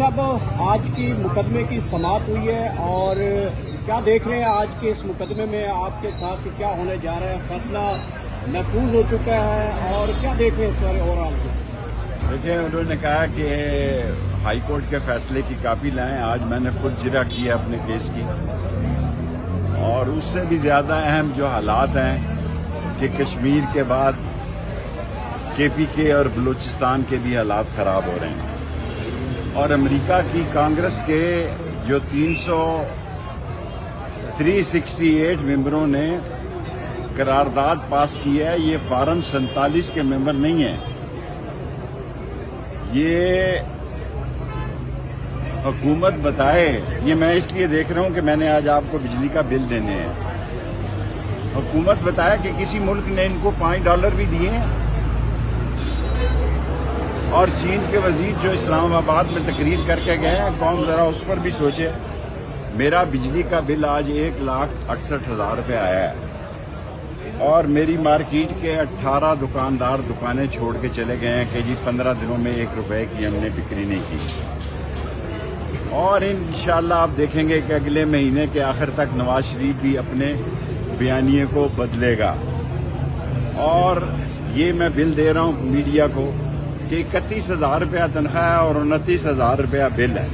साहब, आज की मुकदमे की समाअत हुई है और क्या देख रहे हैं आज के इस मुकदमे में आपके साथ क्या होने जा रहा है? फैसला महफूज हो चुका है और क्या देख रहे हैं इस बारे ओवरऑल? देखिए, उन्होंने कहा कि हाई कोर्ट के फैसले की कापी लाएं। आज मैंने खुद जिरा किया अपने केस की, और उससे भी ज़्यादा अहम जो हालात हैं कि कश्मीर के बाद KPK और बलूचिस्तान के भी हालात ख़राब हो रहे हैं, और अमेरिका की कांग्रेस के जो 368 मेंबरों ने करारदाद पास की है, ये फॉरम 47 के मेंबर नहीं हैं। ये हुकूमत बताए, ये मैं इसलिए देख रहा हूं कि मैंने आज आपको बिजली का बिल देने हैं। हुकूमत बताया कि किसी मुल्क ने इनको $5 भी दिए हैं, और चीन के वजीर जो इस्लामाबाद में तकरीर करके गए हैं, कौम जरा उस पर भी सोचे। मेरा बिजली का बिल आज 1,68,000 रुपये आया है, और मेरी मार्केट के 18 दुकानदार दुकानें छोड़ के चले गए हैं कि जी 15 दिनों में 1 रुपए की हमने बिक्री नहीं की। और इंशाअल्लाह आप देखेंगे कि अगले महीने के आखिर तक नवाज शरीफ भी अपने बयानिए को बदलेगा। और ये मैं बिल दे रहा हूँ मीडिया को कि 31,000 रुपया तनख्वाह है और 29,000 रुपया बिल है।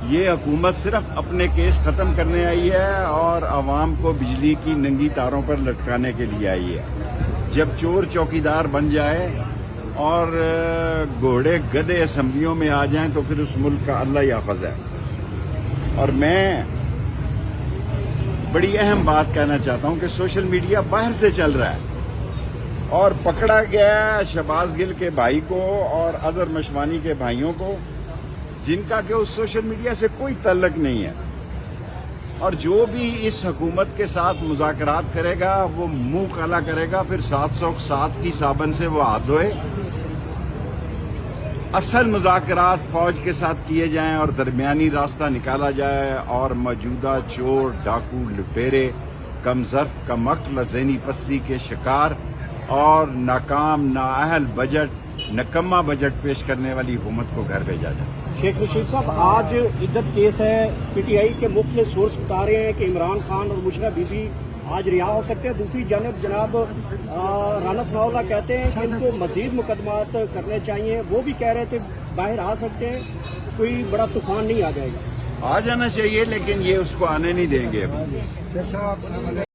ये हुकूमत सिर्फ अपने केस खत्म करने आई है और आवाम को बिजली की नंगी तारों पर लटकाने के लिए आई है। जब चोर चौकीदार बन जाए और घोड़े गधे असम्बलियों में आ जाएं तो फिर उस मुल्क का अल्लाह ही हाफ़िज़ है। और मैं बड़ी अहम बात कहना चाहता हूं कि सोशल मीडिया बाहर से चल रहा है, और पकड़ा गया शहबाज गिल के भाई को और अजहर मशवानी के भाइयों को, जिनका कि उस सोशल मीडिया से कोई तल्लक नहीं है। और जो भी इस हुकूमत के साथ मुज़ाकरात करेगा वो मुंह काला करेगा, फिर 707 की साबन से वो हाथ धोए। असल मुज़ाकरात फौज के साथ किए जाएं और दरमियानी रास्ता निकाला जाए, और मौजूदा चोर डाकू लुटेरे कमज़र्फ कमअक्ल ज़हनी पस्ती के शिकार और नाकाम नाअहल बजट नकम्मा बजट पेश करने वाली हुकूमत को घर भेजा जाए। शेख रशीद साहब, आज इद्दत केस है। PTI के मुख्तलिफ सोर्स बता रहे हैं कि इमरान खान और मुशर्रफ बीबी आज रिहा हो सकते हैं। दूसरी जानब जनाब राना सनाउल्लाह कहते हैं कि इनको मजीद मुकदमात करने चाहिए। वो भी कह रहे थे बाहर आ सकते हैं, कोई बड़ा तूफान नहीं आ जाएगा। आ जाना चाहिए, लेकिन ये उसको आने नहीं देंगे।